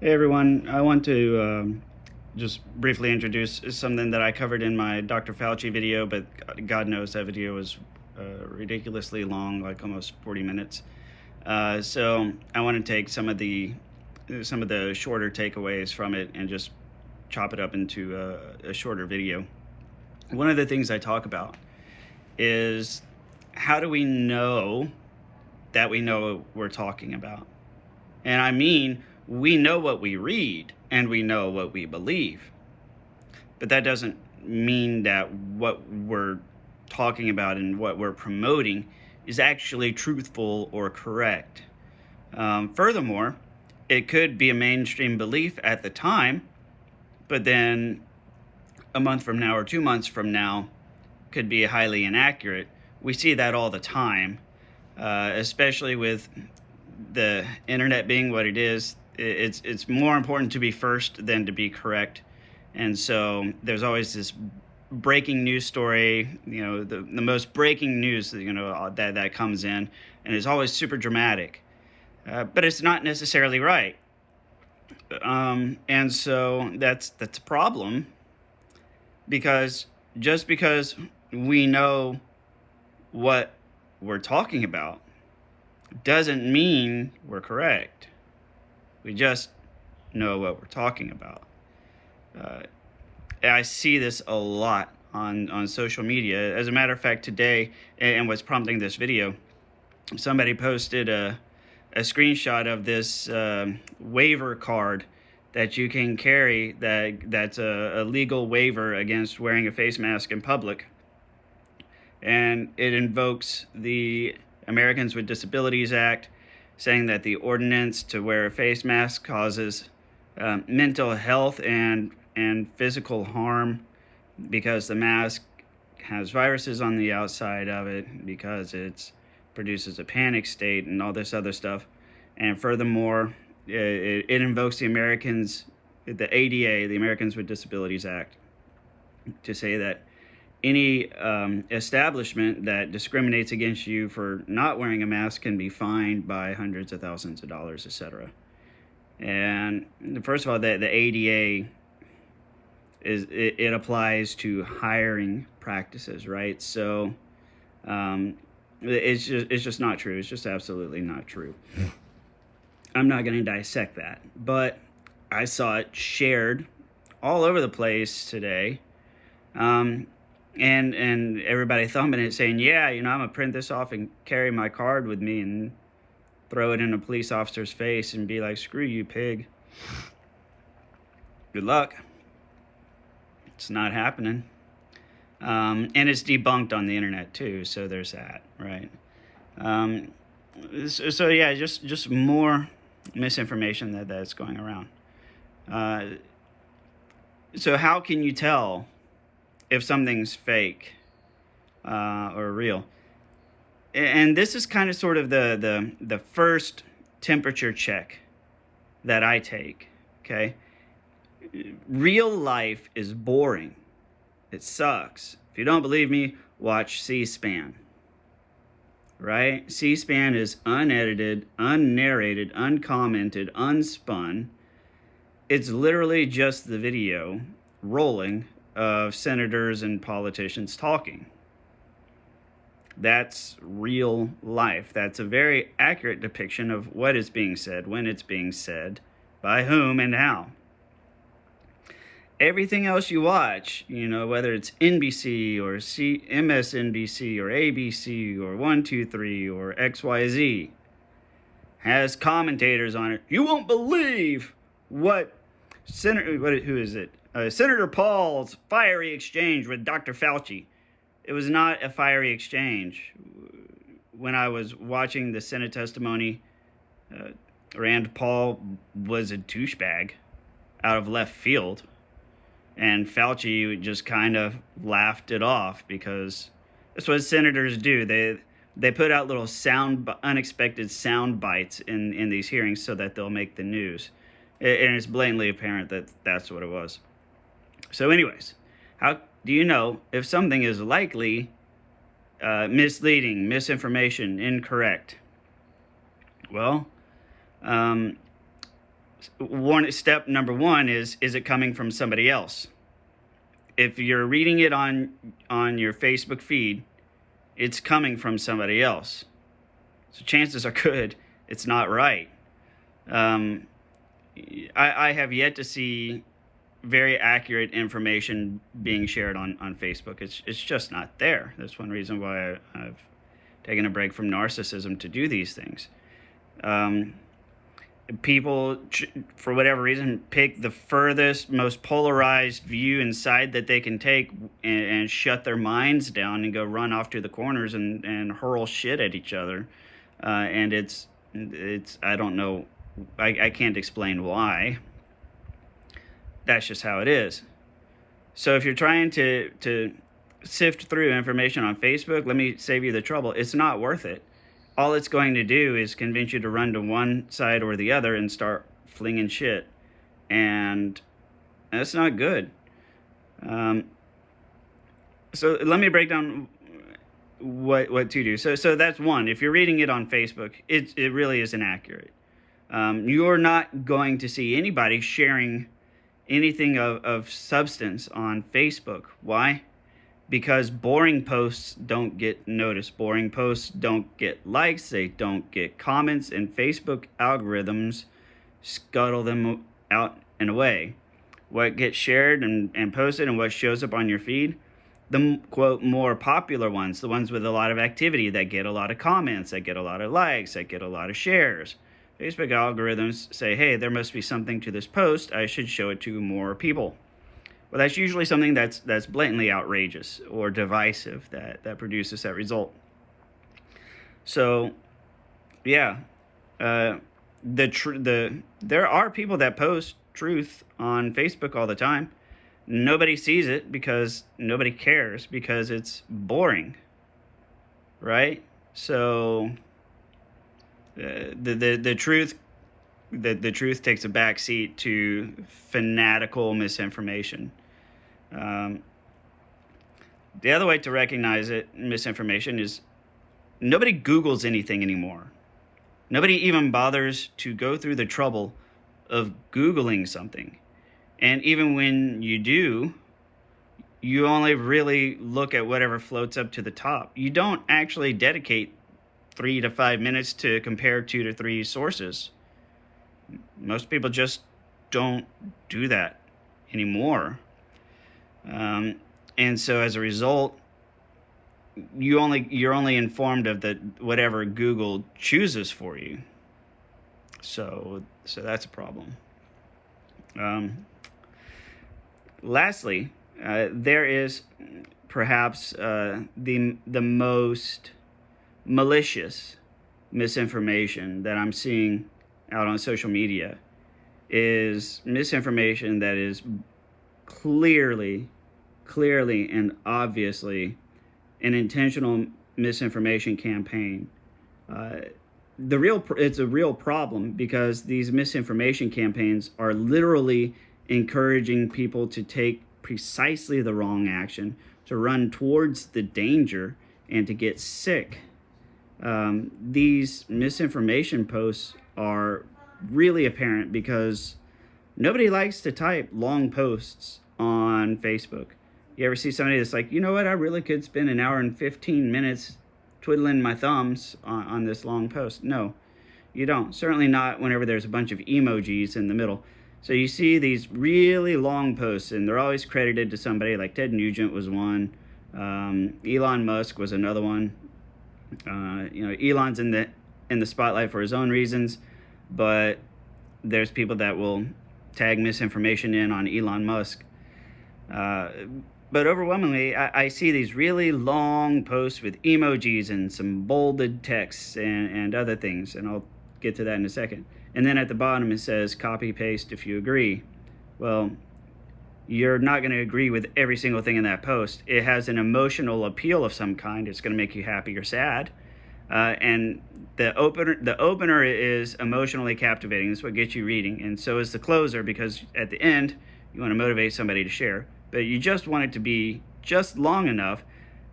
Hey everyone, I want to just briefly introduce something that I covered in my Dr. Fauci video, but God knows that video was ridiculously long, like almost 40 minutes. So I want to take some of the shorter takeaways from it and just chop it up into a shorter video. One of the things I talk about is how do we know that we know what we're talking about? And I mean, we know what we read and we know what we believe. But that doesn't mean that what we're talking about and what we're promoting is actually truthful or correct. Furthermore, it could be a mainstream belief at the time, but then a month from now or 2 months from now could be highly inaccurate. We see that all the time, especially with the internet being what it is. It's more important to be first than to be correct, and so there's always this breaking news story, the most breaking news that comes in, and it's always super dramatic, but it's not necessarily right, and so that's a problem, because just because we know what we're talking about doesn't mean we're correct. We just know what we're talking about. I see this a lot on social media. As a matter of fact, today, and what's prompting this video, somebody posted a screenshot of this waiver card that you can carry that's a legal waiver against wearing a face mask in public. And it invokes the Americans with Disabilities Act, saying that the ordinance to wear a face mask causes mental health and physical harm because the mask has viruses on the outside of it, because it produces a panic state and all this other stuff. And furthermore, it invokes the ADA, the Americans with Disabilities Act, to say that any establishment that discriminates against you for not wearing a mask can be fined by hundreds of thousands of dollars, etc. And first of all, the ADA it applies to hiring practices, right? So it's just not true. It's just absolutely not true. I'm not going to dissect that, but I saw it shared all over the place today. And everybody thumbing it, saying, yeah, I'm gonna print this off and carry my card with me and throw it in a police officer's face and be like, screw you, pig. Good luck. It's not happening. And it's debunked on the internet too, so there's that, right? So yeah, just more misinformation that's going around. So how can you tell if something's fake or real? And this is kind of sort of the first temperature check that I take, okay? Real life is boring. It sucks. If you don't believe me, watch C-SPAN, right? C-SPAN is unedited, unnarrated, uncommented, unspun. It's literally just the video rolling of senators and politicians talking. That's real life. That's a very accurate depiction of what is being said, when it's being said, by whom and how. Everything else you watch, whether it's NBC or MSNBC or ABC or 123 or XYZ, has commentators on it. You won't believe who is it? Senator Paul's fiery exchange with Dr. Fauci. It was not a fiery exchange. When I was watching the Senate testimony, Rand Paul was a douchebag out of left field, and Fauci just kind of laughed it off, because that's what senators do. They put out little unexpected sound bites in these hearings so that they'll make the news, and it's blatantly apparent that that's what it was. So anyways, how do you know if something is likely misleading, misinformation, incorrect? Well, Step number one is it coming from somebody else? If you're reading it on your Facebook feed, it's coming from somebody else. So chances are good it's not right. I have yet to see very accurate information being shared on Facebook. It's just not there. That's one reason why I've taken a break from narcissism to do these things. People, for whatever reason, pick the furthest, most polarized view inside that they can take and shut their minds down and go run off to the corners and hurl shit at each other. And it's I don't know, I can't explain why. That's just how it is. So if you're trying to sift through information on Facebook, let me save you the trouble. It's not worth it. All it's going to do is convince you to run to one side or the other and start flinging shit. And that's not good. So let me break down what to do. So that's one. If you're reading it on Facebook, it really is inaccurate. You're not going to see anybody sharing anything of substance on Facebook. Why? Because boring posts don't get noticed. Boring posts don't get likes. They don't get comments. And Facebook algorithms scuttle them out and away. What gets shared and posted and what shows up on your feed, the, quote, more popular ones, the ones with a lot of activity that get a lot of comments, that get a lot of likes, that get a lot of shares. Facebook algorithms say, hey, there must be something to this post. I should show it to more people. Well, that's usually something that's blatantly outrageous or divisive that produces that result. So, yeah, there are people that post truth on Facebook all the time. Nobody sees it because nobody cares, because it's boring, right? So the truth takes a back seat to fanatical misinformation. The other way to recognize misinformation is nobody Googles anything anymore. Nobody even bothers to go through the trouble of Googling something. And even when you do, you only really look at whatever floats up to the top. You don't actually dedicate 3 to 5 minutes to compare 2 to 3 sources. Most people just don't do that anymore. And so as a result, you're only informed of whatever Google chooses for you. So that's a problem. Lastly, there is perhaps the most malicious misinformation that I'm seeing out on social media is misinformation that is clearly and obviously an intentional misinformation campaign. It's a real problem because these misinformation campaigns are literally encouraging people to take precisely the wrong action, to run towards the danger, and to get sick. These misinformation posts are really apparent because nobody likes to type long posts on Facebook. You ever see somebody that's like, you know what, I really could spend an hour and 15 minutes twiddling my thumbs on this long post? No, you don't. Certainly not whenever there's a bunch of emojis in the middle. So you see these really long posts, and they're always credited to somebody. Like Ted Nugent was one. Elon Musk was another one. Elon's in the spotlight for his own reasons, but there's people that will tag misinformation in on Elon Musk. But overwhelmingly, I see these really long posts with emojis and some bolded texts and other things, and I'll get to that in a second. And then at the bottom it says, copy, paste if you agree. Well, you're not going to agree with every single thing in that post. It has an emotional appeal of some kind. It's going to make you happy or sad. And the opener is emotionally captivating. That's what gets you reading. And so is the closer, because at the end, you want to motivate somebody to share. But you just want it to be just long enough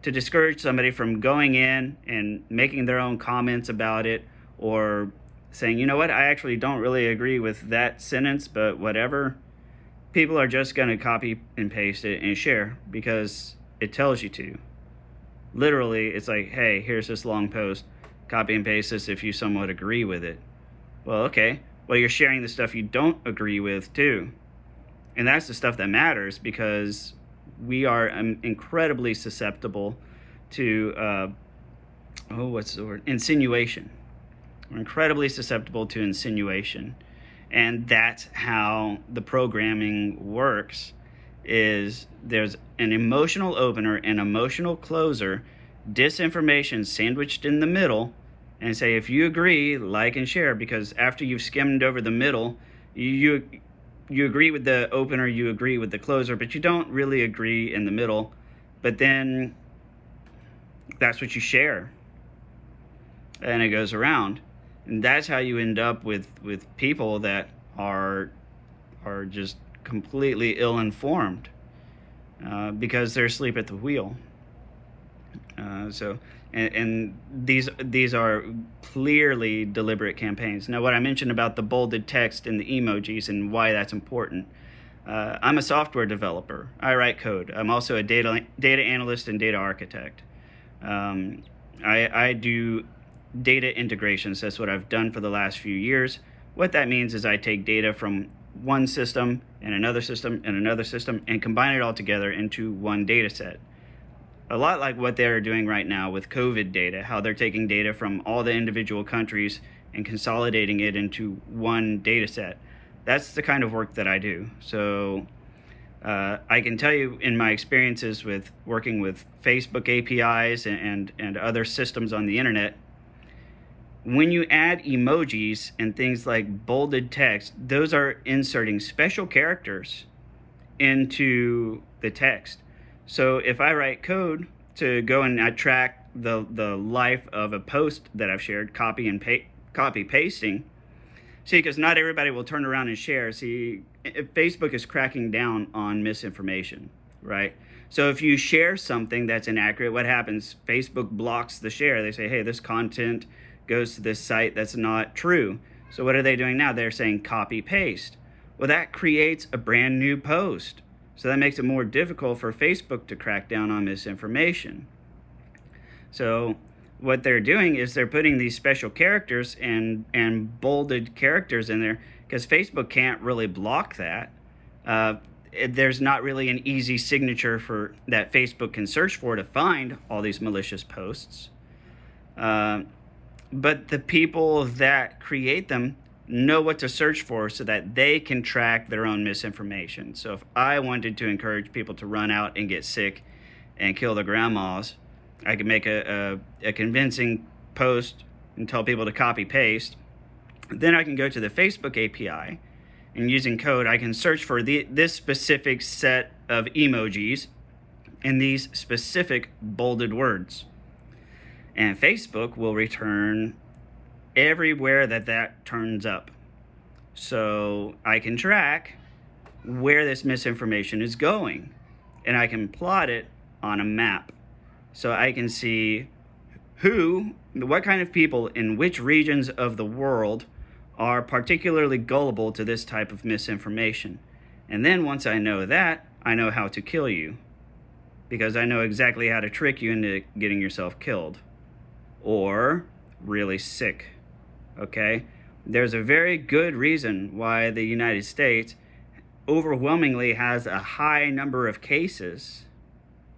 to discourage somebody from going in and making their own comments about it, or saying, you know what, I actually don't really agree with that sentence, but whatever, people are just going to copy and paste it and share because it tells you to. Literally, it's like, hey, here's this long post, copy and paste this if you somewhat agree with it. Well, okay, well, you're sharing the stuff you don't agree with too. And that's the stuff that matters, because we are incredibly susceptible to, what's the word? Insinuation. We're incredibly susceptible to insinuation. And that's how the programming works, is there's an emotional opener and emotional closer, disinformation sandwiched in the middle, and say, if you agree, like and share, because after you've skimmed over the middle, you agree with the opener, you agree with the closer, but you don't really agree in the middle. But then that's what you share, and it goes around. And that's how you end up with people that are just completely ill-informed, because they're asleep at the wheel. And these are clearly deliberate campaigns. Now, what I mentioned about the bolded text and the emojis and why that's important. I'm a software developer. I write code. I'm also a data analyst and data architect. I do data integrations. That's what I've done for the last few years. What that means is I take data from one system and another system and another system and combine it all together into one data set. A lot like what they're doing right now with COVID data, how they're taking data from all the individual countries and consolidating it into one data set. That's the kind of work that I do. So I can tell you, in my experiences with working with Facebook APIs and other systems on the internet, when you add emojis and things like bolded text, those are inserting special characters into the text. So if I write code to go and I track the life of a post that I've shared, copy pasting, see, because not everybody will turn around and share. See, Facebook is cracking down on misinformation, right? So if you share something that's inaccurate, what happens? Facebook blocks the share. They say, hey, this content goes to this site that's not true. So what are they doing now? They're saying copy paste. Well, that creates a brand new post. So that makes it more difficult for Facebook to crack down on misinformation. So what they're doing is they're putting these special characters and bolded characters in there, because Facebook can't really block that. There's not really an easy signature for that Facebook can search for to find all these malicious posts. But the people that create them know what to search for so that they can track their own misinformation. So if I wanted to encourage people to run out and get sick and kill their grandmas, I could make a convincing post and tell people to copy paste. Then I can go to the Facebook API, and using code, I can search for this specific set of emojis and these specific bolded words. And Facebook will return everywhere that turns up. So I can track where this misinformation is going, and I can plot it on a map. So I can see what kind of people in which regions of the world are particularly gullible to this type of misinformation. And then once I know that, I know how to kill you, because I know exactly how to trick you into getting yourself killed or really sick. Okay? There's a very good reason why the United States overwhelmingly has a high number of cases,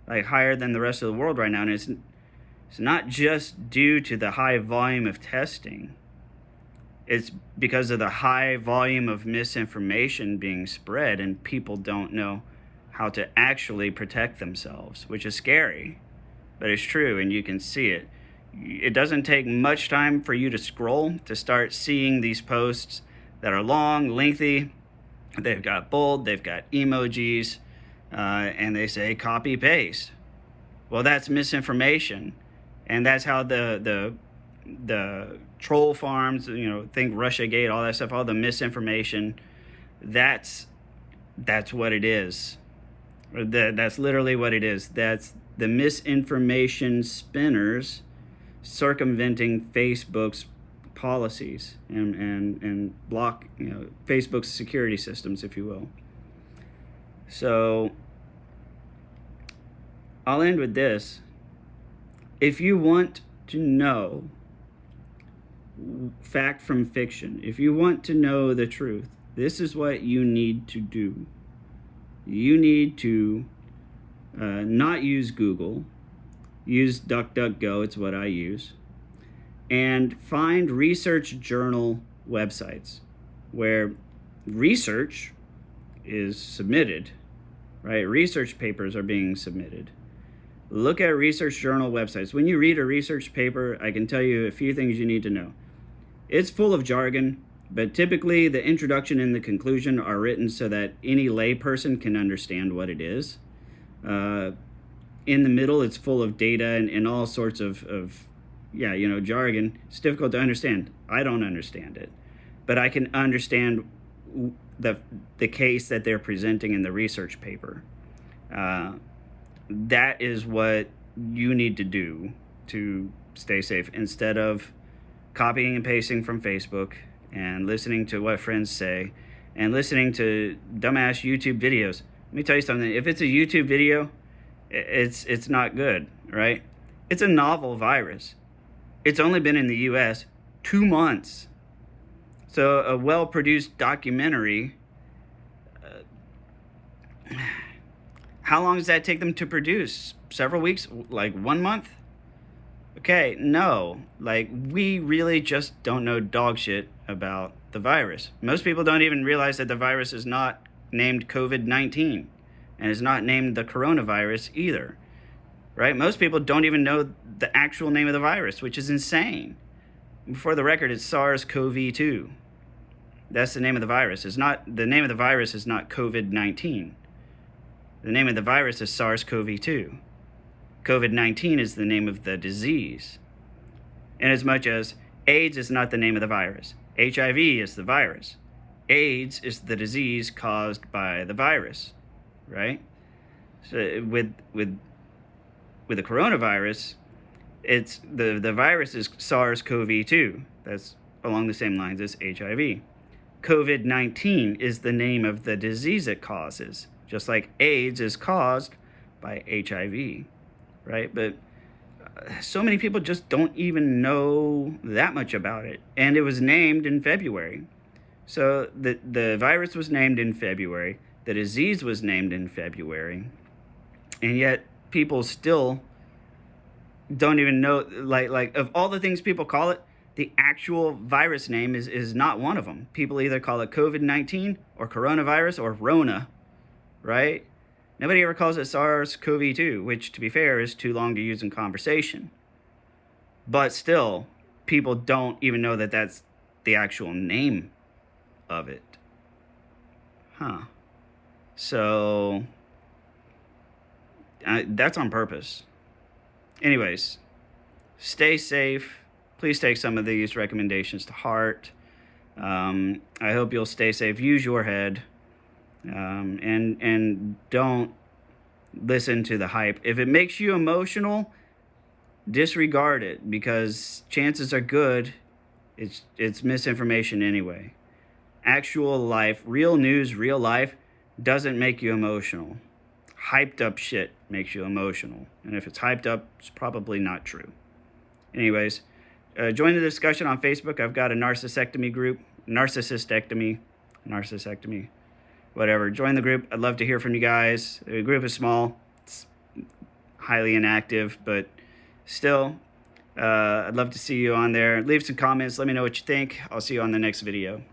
like higher than the rest of the world right now. And it's not just due to the high volume of testing. It's because of the high volume of misinformation being spread, and people don't know how to actually protect themselves, which is scary, but it's true, and you can see it. It doesn't take much time for you to scroll to start seeing these posts that are long, lengthy. They've got bold, they've got emojis, and they say copy paste. Well, that's misinformation, and that's how the troll farms, think Russiagate, all that stuff, all the misinformation. That's what it is. That's literally what it is. That's the misinformation spinners circumventing Facebook's policies and block, Facebook's security systems, if you will. So I'll end with this. If you want to know fact from fiction, if you want to know the truth, this is what you need to do. You need to not use Google. Use DuckDuckGo, it's what I use. And find research journal websites where research is submitted, right? Research papers are being submitted. Look at research journal websites. When you read a research paper, I can tell you a few things you need to know. It's full of jargon, but typically the introduction and the conclusion are written so that any layperson can understand what it is. In the middle, it's full of data and all sorts of jargon. It's difficult to understand. I don't understand it, but I can understand the case that they're presenting in the research paper. That is what you need to do to stay safe, instead of copying and pasting from Facebook and listening to what friends say and listening to dumbass YouTube videos. Let me tell you something. If it's a YouTube video, it's not good, right? It's a novel virus. It's only been in the US 2 months. So a well-produced documentary, how long does that take them to produce? Several weeks? Like 1 month? Okay, no. Like, we really just don't know dog shit about the virus. Most people don't even realize that the virus is not named COVID-19 and is not named the coronavirus either, right? Most people don't even know the actual name of the virus, which is insane. For the record, it's SARS-CoV-2. That's the name of the virus. The name of the virus is not COVID-19. The name of the virus is SARS-CoV-2. COVID-19 is the name of the disease. Inasmuch as AIDS is not the name of the virus. HIV is the virus. AIDS is the disease caused by the virus, right? So with the coronavirus, it's the virus is SARS-CoV-2. That's along the same lines as HIV. COVID-19 is the name of the disease it causes, just like AIDS is caused by HIV, right? But so many people just don't even know that much about it. And it was named in February. So the virus was named in February. The disease was named in February. And yet people still don't even know, like of all the things people call it, the actual virus name is not one of them. People either call it COVID-19 or coronavirus or Rona, right? Nobody ever calls it SARS-CoV-2, which, to be fair, is too long to use in conversation. But still, people don't even know that that's the actual name of it. So, that's on purpose. Anyways, stay safe. Please take some of these recommendations to heart. I hope you'll stay safe. Use your head. And don't listen to the hype. If it makes you emotional, disregard it, because chances are good it's misinformation anyway. Actual life, real news, real life doesn't make you emotional. Hyped up shit makes you emotional. And if it's hyped up, it's probably not true. Anyways, join the discussion on Facebook. I've got a narcissectomy group, narcissectomy, whatever. Join the group. I'd love to hear from you guys. The group is small. It's highly inactive, but still, I'd love to see you on there. Leave some comments. Let me know what you think. I'll see you on the next video.